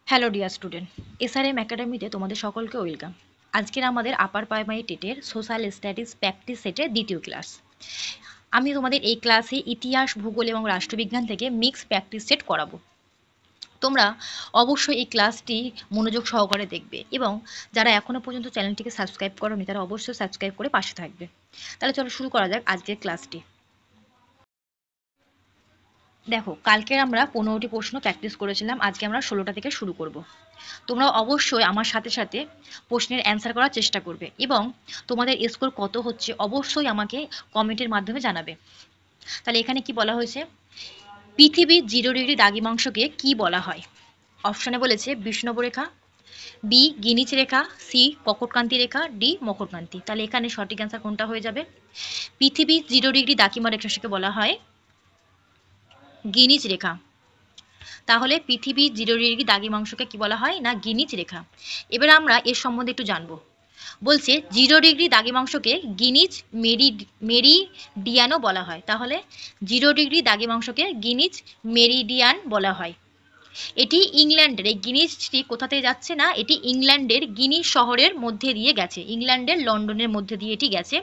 Hello dear student, SRM একাডেমিতে তোমাদের সকলকে ওয়েলকাম। আজকের আমাদের আপার প্রাইমারি টেটের সোশ্যাল স্টাডিজ প্র্যাকটিস সেটের দ্বিতীয় ক্লাস। আমি তোমাদের এই ক্লাসে ইতিহাস, ভূগোল এবং রাষ্ট্রবিজ্ঞান থেকে মিক্স প্র্যাকটিস সেট করাবো। তোমরা অবশ্যই এই ক্লাসটি মনোযোগ সহকারে দেখবে এবং যারা এখনও পর্যন্ত চ্যানেলটিকে সাবস্ক্রাইব করোনি তারা অবশ্যই সাবস্ক্রাইব করে পাশে থাকবে। তাহলে চলো শুরু করা যাক আজকের ক্লাসটি। দেখো, কালকের আমরা 15টি প্রশ্ন প্র্যাকটিস করেছিলাম, আজকে আমরা 16টা থেকে শুরু করব। তোমরা অবশ্যই আমার সাথে সাথে প্রশ্নের অ্যান্সার করার চেষ্টা করবে এবং তোমাদের স্কোর কত হচ্ছে অবশ্যই আমাকে কমেন্টের মাধ্যমে জানাবে। তাহলে এখানে কি বলা হয়েছে, পৃথিবীর 0 ডিগ্রি দ্রাঘিমাংশকে কি বলা হয়? অপশানে বলেছে বিষুবরেখা রেখা, বি গিনিচ রেখা, সি কর্কটক্রান্তি রেখা, ডি মকরক্রান্তি। তাহলে এখানে সঠিক অ্যান্সার কোনটা হয়ে যাবে? পৃথিবীর 0 ডিগ্রি দ্রাঘিমা রেখাকে বলা হয় গিনিচ রেখা। তাহলে পৃথিবীর 0 ডিগ্রি দ্রাঘিমাংশকে কি বলা হয় না, গিনিচ রেখা। এবার আমরা এর সম্বন্ধে একটু জানবো। বলছে 0 ডিগ্রি দ্রাঘিমাংশকে গিনিচ মেরিডিয়ানও বলা হয়। তাহলে 0 ডিগ্রি দ্রাঘিমাংশকে গিনিচ মেরিডিয়ান বলা হয়। এটি ইংল্যান্ডের, এই গিনিচটি কোথাতে যাচ্ছে না, এটি ইংল্যান্ডের গিনিচ শহরের মধ্যে দিয়ে গেছে, ইংল্যান্ডের লন্ডনের মধ্যে দিয়ে এটি গেছে।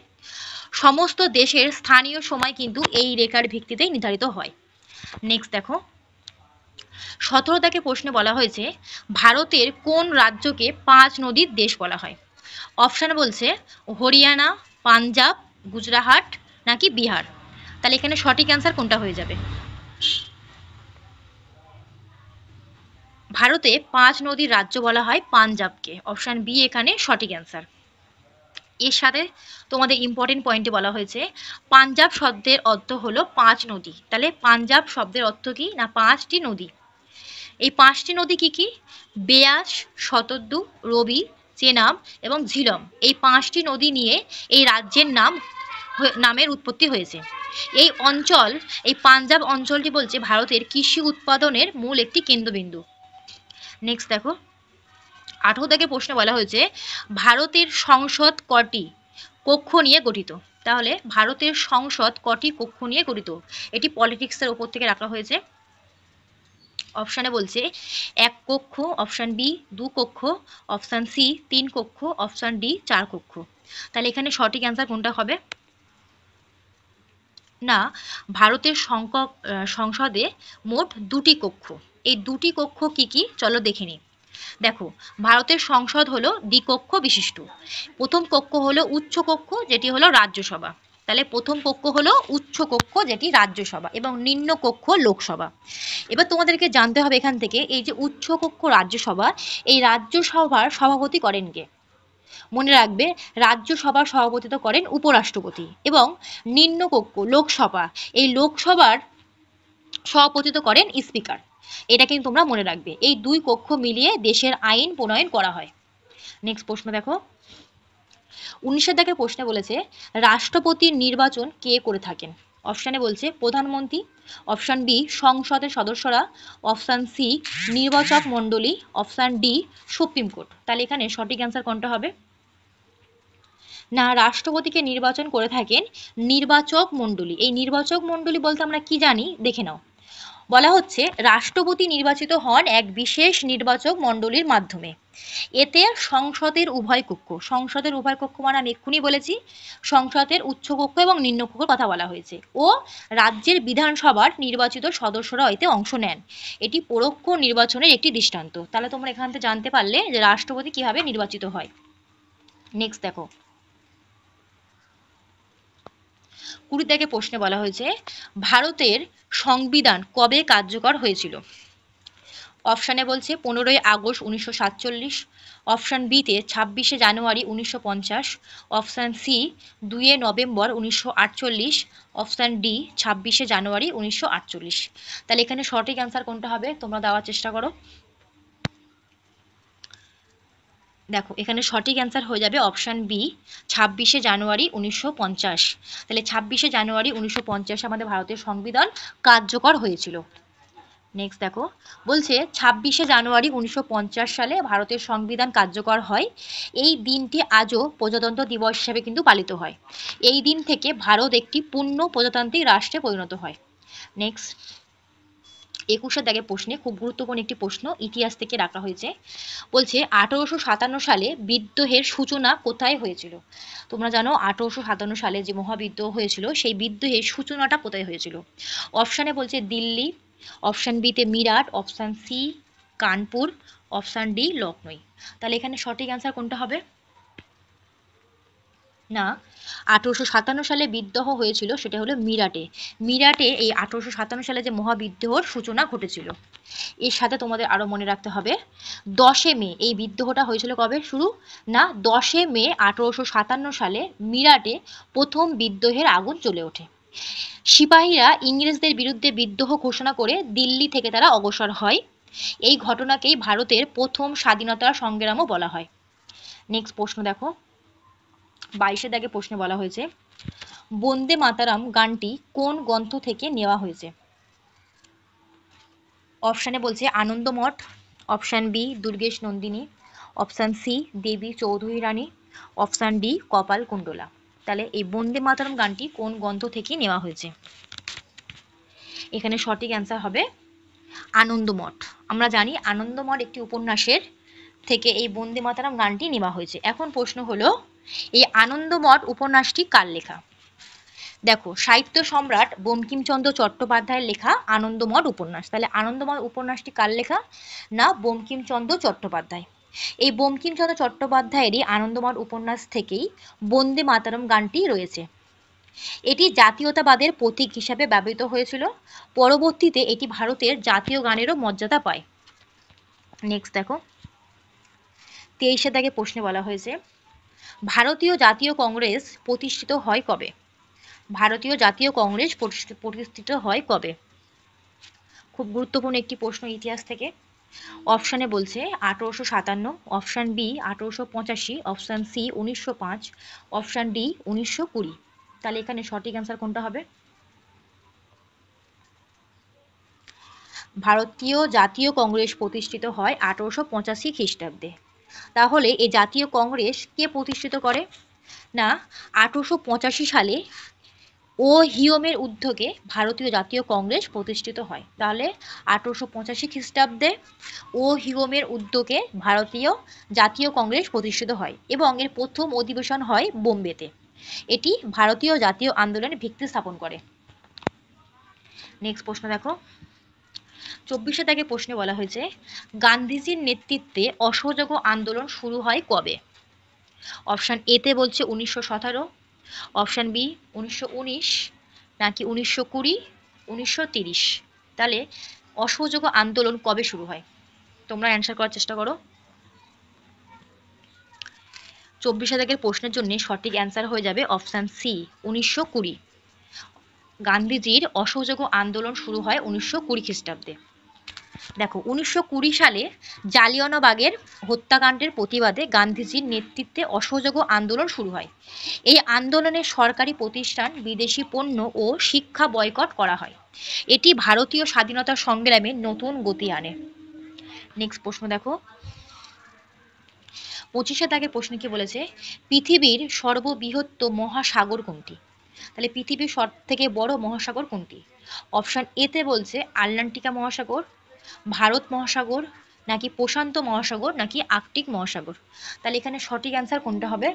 সমস্ত দেশের স্থানীয় সময় কিন্তু এই রেখার ভিত্তিতেই নির্ধারিত হয়। নেক্সট দেখো, 17 থেকে প্রশ্নে বলা হয়েছে ভারতের কোন রাজ্যকে 5 নদীর দেশ বলা হয়? অপশান বলছে হরিয়ানা, পাঞ্জাব, গুজরাট নাকি বিহার। তাহলে এখানে সঠিক অ্যান্সার কোনটা হয়ে যাবে? ভারতে 5 নদীর রাজ্য বলা হয় পাঞ্জাবকে। অপশান বি এখানে সঠিক অ্যান্সার। এর সাথে তোমাদের ইম্পর্টেন্ট পয়েন্টে বলা হয়েছে পাঞ্জাব শব্দের অর্থ হলো 5 নদী। তাহলে পাঞ্জাব শব্দের অর্থ কি না, 5টি নদী। এই 5টি নদী কি কি? বেয়াস, শতদ্রু, রবি, চেনাব এবং ঝিলম। এই 5টি নদী নিয়ে এই রাজ্যের নামের উৎপত্তি হয়েছে। এই অঞ্চল, এই পাঞ্জাব অঞ্চলটি বলছে ভারতের কৃষি উৎপাদনের মূল একটি কেন্দ্রবিন্দু। নেক্সট দেখো, 18 থেকে প্রশ্ন বলা হয়েছে ভারতের সংসদ কটি কক্ষ নিয়ে গঠিত? তাহলে ভারতের সংসদ কটি কক্ষ নিয়ে গঠিত? এটি পলিটিক্সের ওপর থেকে রাখা হয়েছে। অপশানে বলছে 1 কক্ষ, অপশান বি 2 কক্ষ, অপশান সি 3 কক্ষ, অপশান ডি 4 কক্ষ। তাহলে এখানে সঠিক অ্যান্সার কোনটা হবে? না, ভারতের সংসদে মোট 2টি কক্ষ। এই 2টি কক্ষ কি কি চলো দেখে নিই। দেখো, ভারতের সংসদ হলো দ্বিকক্ষ বিশিষ্ট। প্রথম কক্ষ হলো উচ্চ কক্ষ, যেটি হলো রাজ্যসভা। তাহলে প্রথম কক্ষ হলো উচ্চ কক্ষ, যেটি রাজ্যসভা, এবং নিম্ন কক্ষ লোকসভা। এবার তোমাদেরকে জানতে হবে এখান থেকে, এই যে উচ্চ কক্ষ রাজ্যসভা, এই রাজ্যসভার সভাপতি করেন কে? মনে রাখবে, রাজ্যসভার সভাপতিত্ব করেন উপরাষ্ট্রপতি। এবং নিম্ন কক্ষ লোকসভা, এই লোকসভার সভাপতিত্ব করেন স্পিকার। এটা কিন্তু তোমরা মনে রাখবে, এই 2 কক্ষ মিলিয়ে দেশের আইন প্রণয়ন করা হয়। নেক্সট প্রশ্ন দেখো, 19 দাগের প্রশ্নে বলেছে রাষ্ট্রপতির নির্বাচন কে করে থাকেন? অপশানে বলছে প্রধানমন্ত্রী, অপশান বি সংসদের সদস্যরা, অপশান সি নির্বাচক মণ্ডলী, অপশান ডি সুপ্রিম কোর্ট। তাহলে এখানে সঠিক অ্যান্সার কোনটা হবে? না, রাষ্ট্রপতিকে নির্বাচন করে থাকেন নির্বাচক মণ্ডলী। এই নির্বাচক মণ্ডলী বলতে আমরা কি জানি দেখে নাও। বলা হচ্ছে রাষ্ট্রপতি নির্বাচিত হন এক বিশেষ নির্বাচক মণ্ডলীর মাধ্যমে। এতে সংসদের উভয় কক্ষ, সংসদের উভয় কক্ষ মানে আমি এক্ষুনি বলেছি, সংসদের উচ্চ কক্ষ এবং নিম্ন কক্ষের কথা বলা হয়েছে, ও রাজ্যের বিধানসভার নির্বাচিত সদস্যরা এতে অংশ নেন। এটি পরোক্ষ নির্বাচনের একটি দৃষ্টান্ত। তাহলে তোমরা এখান থেকে জানতে পারলে যে রাষ্ট্রপতি কিভাবে নির্বাচিত হয়। নেক্সট দেখো, 20 থেকে প্রশ্নে বলা হয়েছে ভারতের সংবিধান কবে কার্যকর হয়েছিল? অপশানে বলছে 15ই আগস্ট 1947, অপশান বিতে 26শে January 1950, option C 2 November 1948, option D 26শে জানুয়ারি 1948। তাহলে এখানে সঠিক অ্যান্সার কোনটা হবে তোমরা দেওয়ার চেষ্টা করো। দেখো, এখানে সঠিক অ্যান্সার হয়ে যাবে অপশান বি 26শে জানুয়ারি 1950। তাহলে 26শে জানুয়ারি 1950 আমাদের ভারতের সংবিধান কার্যকর হয়েছিল। নেক্সট দেখো, বলছে 26শে জানুয়ারি 1950 সালে ভারতের সংবিধান কার্যকর হয়। এই দিনটি আজও প্রজাতন্ত্র দিবস হিসেবে কিন্তু পালিত হয়। এই দিন থেকে ভারত একটি পূর্ণ প্রজাতান্ত্রিক রাষ্ট্রে পরিণত হয়। নেক্সট, 21 দাগের প্রশ্নে খুব গুরুত্বপূর্ণ একটি প্রশ্ন, ইতিহাস থেকে রাখা হয়েছে। বলছে 1857 সালে বিদ্রোহের সূচনা কোথায় হয়েছিল? তোমরা জানো 1857 সালে যে মহাবিদ্রোহ হয়েছিল সেই বিদ্রোহের সূচনাটা কোথায় হয়েছিল? অপশানে বলছে দিল্লি, অপশান বিতে Meerut, option C Kanpur, option D Lucknow. তাহলে এখানে সঠিক অ্যান্সার কোনটা হবে? না, 1857 সালে বিদ্রোহ হয়েছিল সেটা হলো মিরাটে। মিরাটে এই 1857 সালে যে মহাবিদ্রোহর সূচনা ঘটেছিল। এর সাথে তোমাদের আরো মনে রাখতে হবে 10 মে এই বিদ্রোহটা হয়েছিল কবে শুরু? না, 10 মে 1857 সালে মিরাটে প্রথম বিদ্রোহের আগুন জ্বলে ওঠে। সিপাহীরা ইংরেজদের বিরুদ্ধে বিদ্রোহ ঘোষণা করে দিল্লি থেকে তারা অগ্রসর হয়। এই ঘটনাকেই ভারতের প্রথম স্বাধীনতার সংগ্রামও বলা হয়। নেক্সট প্রশ্ন দেখো, 22 দাগে প্রশ্নে বলা হয়েছে বন্দে মাতারাম গানটি কোন গ্রন্থ থেকে নেওয়া হয়েছে? অপশানে বলছে Anandamath, option B Durgesh Nandini, option C Debi Chaudhurani, option D Kapalkundala. তাহলে এই বন্দে মাতারাম গানটি কোন গ্রন্থ থেকে নেওয়া হয়েছে? এখানে সঠিক অ্যান্সার হবে আনন্দমঠ। আমরা জানি আনন্দমঠ একটি উপন্যাসের থেকে এই বন্দে মাতারাম গানটি নেওয়া হয়েছে। এখন প্রশ্ন হলো এই আনন্দমঠ উপন্যাসটি কার লেখা? দেখো, সাহিত্য সম্রাট বঙ্কিমচন্দ্র চট্টোপাধ্যায়ের লেখা আনন্দমঠ উপন্যাস। তাহলে আনন্দমঠ উপন্যাসটি কার লেখা? না, বঙ্কিমচন্দ্র চট্টোপাধ্যায়। এই বঙ্কিমচন্দ্র চট্টোপাধ্যায়েরই আনন্দমঠ উপন্যাস থেকেই বন্দে মাতরম গানটি রয়েছে। এটি জাতীয়তাবাদের প্রতীক হিসাবে ব্যবহৃত হয়েছিল। পরবর্তীতে এটি ভারতের জাতীয় গানেরও মর্যাদা পায়। নেক্সট দেখো, 23 দাগে প্রশ্নে বলা হয়েছে ভারতীয় জাতীয় কংগ্রেস প্রতিষ্ঠিত হয় কবে? ভারতীয় জাতীয় কংগ্রেস প্রতিষ্ঠিত হয় কবে? খুব গুরুত্বপূর্ণ একটি প্রশ্ন ইতিহাস থেকে। অপশানে বলছে 1857, option B 1885, option C 1905, option D 1920। তাহলে এখানে সঠিক অ্যান্সার কোনটা হবে? ভারতীয় জাতীয় কংগ্রেস প্রতিষ্ঠিত হয় 1885 খ্রিস্টাব্দে। তাহলে এই জাতীয় কংগ্রেস কে প্রতিষ্ঠিত করে? না, 1885 সালে ও হিয়মের উদ্যোগে ভারতীয় জাতীয় কংগ্রেস প্রতিষ্ঠিত হয়। তাহলে 1885 খ্রিস্টাব্দে ও হিয়মের উদ্যোগে ভারতীয় জাতীয় কংগ্রেস প্রতিষ্ঠিত হয় এবং এর প্রথম অধিবেশন হয় বোম্বেতে। এটি ভারতীয় জাতীয় আন্দোলনের ভিত্তি স্থাপন করে। নেক্সট প্রশ্ন দেখো, 24 দাগে প্রশ্নে বলা হয়েছে গান্ধীজির নেতৃত্বে অসহযোগ আন্দোলন শুরু হয় কবে? অপশান এতে বলছে 1917, অপশান বি 1919, নাকি 1920, 1930। তাহলে অসহযোগ আন্দোলন কবে শুরু হয়? তোমরা অ্যান্সার করার চেষ্টা করো। 24 দাগের প্রশ্নের জন্য সঠিক অ্যান্সার হয়ে যাবে অপশান সি 1920। গান্ধীজির অসহযোগ আন্দোলন শুরু হয় 1920 খ্রিস্টাব্দে। দেখো, 1920 সালে জালিয়ানওয়ালাবাগের হত্যাকাণ্ডের প্রতিবাদে গান্ধীজির নেতৃত্বে অসহযোগ আন্দোলন শুরু হয়। এই আন্দোলনে সরকারি প্রতিষ্ঠান, বিদেশি পণ্য ও শিক্ষা বয়কট করা হয়। এটি ভারতীয় স্বাধীনতা সংগ্রামে নতুন গতি আনে। নেক্সট প্রশ্ন দেখো, 25 দাগের প্রশ্ন কি বলেছে পৃথিবীর সর্ববৃহৎ মহাসাগর কোনটি? তাহলে পৃথিবীর সব থেকে বড় মহাসাগর কোনটি? অপশান এতে বলছে আটলান্টিকা মহাসাগর, ভারত মহাসাগর, নাকি প্রশান্ত মহাসাগর, নাকি আর্কটিক মহাসাগর। তাহলে এখানে সঠিক অ্যান্সার কোনটা হবে?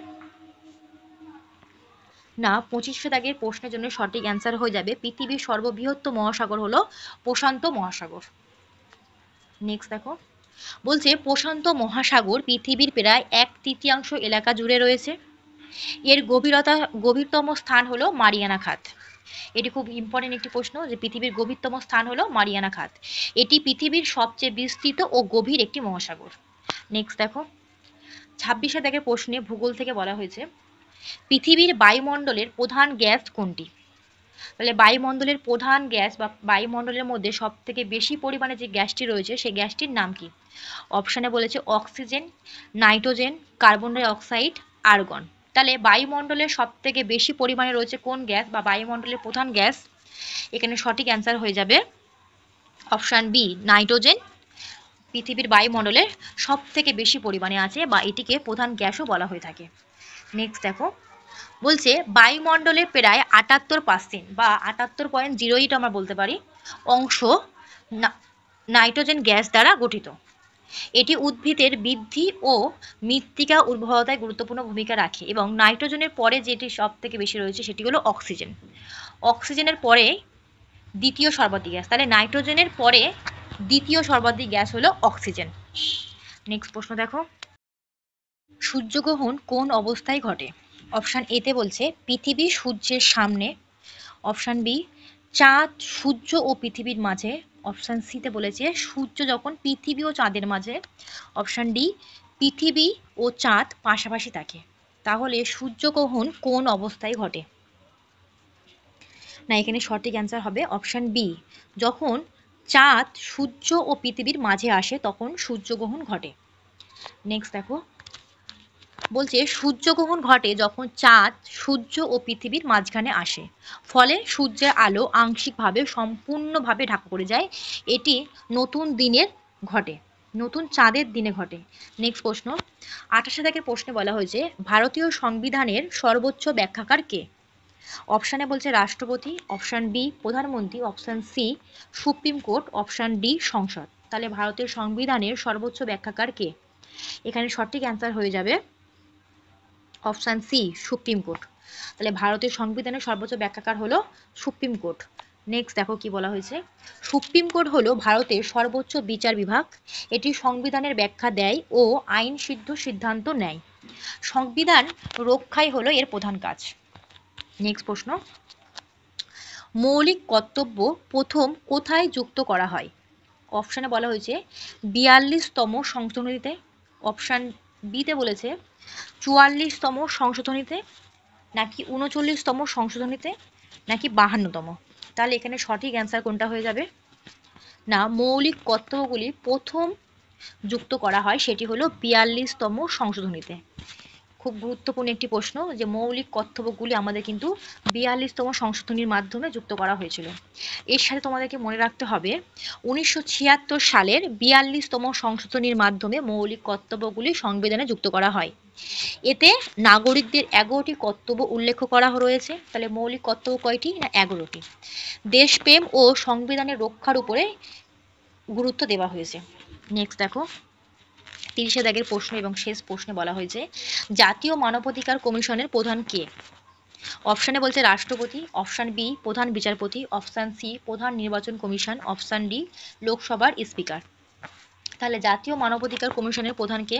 না, 25 দাগের প্রশ্নের জন্য সঠিক অ্যান্সার হয়ে যাবে পৃথিবীর সর্ববৃহৎ মহাসাগর হলো প্রশান্ত মহাসাগর। নেক্সট দেখো, বলছে প্রশান্ত মহাসাগর পৃথিবীর প্রায় 1/3 এলাকা জুড়ে রয়েছে। এর গভীরতম স্থান হলো মারিয়ানা খাত। এটি খুব ইম্পর্টেন্ট একটি প্রশ্ন যে পৃথিবীর গভীরতম স্থান হলো মারিয়ানা খাত। এটি পৃথিবীর সবচেয়ে বিস্তৃত ও গভীর একটি মহাসাগর। নেক্সট দেখো, 26 দাগের প্রশ্নে ভূগোল থেকে বলা হয়েছে পৃথিবীর বায়ুমণ্ডলের প্রধান গ্যাস কোনটি? তাহলে বায়ুমণ্ডলের প্রধান গ্যাস বা বায়ুমণ্ডলের মধ্যে সব থেকে বেশি পরিমাণে যে গ্যাসটি রয়েছে সেই গ্যাসটির নাম কি? অপশানে বলেছে oxygen, nitrogen, carbon die oxide, argon. তাহলে বায়ুমণ্ডলের সব থেকে বেশি পরিমাণে রয়েছে কোন গ্যাস বা বায়ুমণ্ডলের প্রধান গ্যাস? এখানে সঠিক অ্যান্সার হয়ে যাবে অপশান বি নাইট্রোজেন। পৃথিবীর বায়ুমণ্ডলে সব থেকে বেশি পরিমাণে আছে বা এটিকে প্রধান গ্যাসও বলা হয়ে থাকে। নেক্সট দেখো, বলছে বায়ুমণ্ডলের প্রায় 78% বা 78.08 আমরা বলতে পারি অংশ না, নাইট্রোজেন গ্যাস দ্বারা গঠিত। এটি উদ্ভিদের বৃদ্ধি ও মৃত্তিকা উর্বরতায় গুরুত্বপূর্ণ ভূমিকা রাখে এবং নাইট্রোজেনের পরে যেটি সব থেকে বেশি রয়েছে সেটি হলো অক্সিজেন। অক্সিজেনের পরে দ্বিতীয় সর্বাধিক গ্যাস, তাহলে নাইট্রোজেনের পরে দ্বিতীয় সর্বাধিক গ্যাস হলো অক্সিজেন। নেক্সট প্রশ্ন দেখো, সূর্যগ্রহণ কোন অবস্থায় ঘটে? অপশান এতে বলছে পৃথিবী সূর্যের সামনে, অপশান বি চাঁদ সূর্য ও পৃথিবীর মাঝে, অপশান সিতে বলেছে সূর্য যখন পৃথিবী ও চাঁদের মাঝে, অপশান ডি পৃথিবী ও চাঁদ পাশাপাশি থাকে। তাহলে সূর্যগ্রহণ কোন অবস্থায় ঘটে? না, এখানে সঠিক অ্যান্সার হবে অপশান বি, যখন চাঁদ সূর্য ও পৃথিবীর মাঝে আসে তখন সূর্যগ্রহণ ঘটে। নেক্সট দেখো, বলছে সূর্যগ্রহণ ঘটে যখন চাঁদ সূর্য ও পৃথিবীর মাঝখানে আসে, ফলে সূর্যের আলো আংশিকভাবে সম্পূর্ণভাবে ঢাকা পড়ে যায়। এটি নতুন দিনের ঘটে, নতুন চাঁদের দিনে ঘটে। নেক্সট প্রশ্ন, 28 দাগের প্রশ্নে বলা হয়েছে ভারতীয় সংবিধানের সর্বোচ্চ ব্যাখ্যাকার কে? অপশানে বলছে রাষ্ট্রপতি, অপশান বি প্রধানমন্ত্রী, option C supreme court, option D সংসদ। তাহলে ভারতের সংবিধানের সর্বোচ্চ ব্যাখ্যাকার কে? এখানে সঠিক অ্যান্সার হয়ে যাবে অপশান সি সুপ্রিম কোর্ট। তাহলে ভারতের সংবিধানের সর্বোচ্চ ব্যাখ্যাকার হলো সুপ্রিম কোর্ট। নেক্সট দেখো কি বলা হয়েছে, সুপ্রিম কোর্ট হলো ভারতের সর্বোচ্চ বিচার বিভাগ। এটি সংবিধানের ব্যাখ্যা দেয় ও আইন সিদ্ধ সিদ্ধান্ত নেয়। সংবিধান রক্ষাই হলো এর প্রধান কাজ। নেক্সট প্রশ্ন, মৌলিক কর্তব্য প্রথম কোথায় যুক্ত করা হয়? অপশানে বলা হয়েছে 42তম সংশোধনীতে, অপশান বিতে বলেছে 44তম সংশোধনীতে, নাকি 39তম সংশোধনীতে, নাকি 52তম। তাহলে এখানে সঠিক অ্যান্সার কোনটা হয়ে যাবে? না, মৌলিক কর্তব্যগুলি প্রথম যুক্ত করা হয় সেটি হলো 42তম সংশোধনীতে। খুব গুরুত্বপূর্ণ একটি প্রশ্ন যে মৌলিক কর্তব্যগুলি আমাদের কিন্তু 42তম সংশোধনীর মাধ্যমে যুক্ত করা হয়েছিল। এর সাথে তোমাদেরকে মনে রাখতে হবে 1976 সালের 42তম সংশোধনীর মাধ্যমে মৌলিক কর্তব্যগুলি সংবিধানে যুক্ত করা হয়। এতে নাগরিকদের 11টি কর্তব্য উল্লেখ করা রয়েছে। তাহলে মৌলিক কর্তব্য কয়টি? না 11টি। দেশপ্রেম ও সংবিধানের রক্ষার উপরে গুরুত্ব দেওয়া হয়েছে। নেক্সট দেখো, 30 দাগের প্রশ্ন এবং শেষ প্রশ্নে বলা হয়েছে জাতীয় মানবাধিকার কমিশনের প্রধান কে? অপশানে বলছে রাষ্ট্রপতি, অপশান বি প্রধান বিচারপতি, অপশান সি প্রধান নির্বাচন কমিশন, অপশান ডি লোকসভার স্পিকার। তাহলে জাতীয় মানবাধিকার কমিশনের প্রধান কে?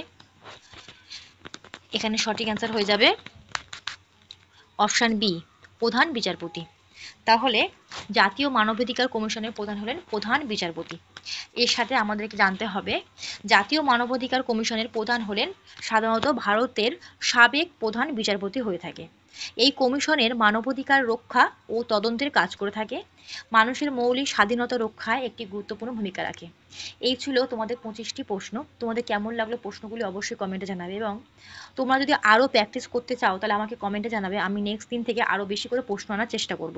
এখানে সঠিক অ্যান্সার হয়ে যাবে অপশান বি প্রধান বিচারপতি। তাহলে জাতীয় মানবাধিকার কমিশনের প্রধান হলেন প্রধান বিচারপতি। এর সাথে আমাদেরকে জানতে হবে জাতীয় মানবাধিকার কমিশনের প্রধান হলেন সাধারণত ভারতের সাবেক প্রধান বিচারপতি হয়ে থাকে। এই কমিশনের মানবাধিকার রক্ষা ও তদন্তের কাজ করে থাকে, মানুষের মৌলিক স্বাধীনতা রক্ষায় একটি গুরুত্বপূর্ণ ভূমিকা রাখে। এই ছিল তোমাদের 25টি প্রশ্ন। তোমাদের কেমন লাগলো প্রশ্নগুলি অবশ্যই কমেন্টে জানাবে, এবং তোমরা যদি আরও প্র্যাকটিস করতে চাও তাহলে আমাকে কমেন্টে জানাবে। আমি নেক্সট দিন থেকে আরও বেশি করে প্রশ্ন আনার চেষ্টা করব।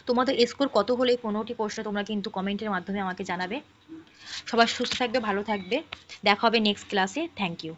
তোমাদের স্কোর কত হলে 15টি প্রশ্ন তোমরা কিন্তু কমেন্টের মাধ্যমে আমাকে জানাবে। সবাই সুস্থ থাকবে, ভালো থাকবে, দেখা হবে নেক্সট ক্লাসে। Thank you.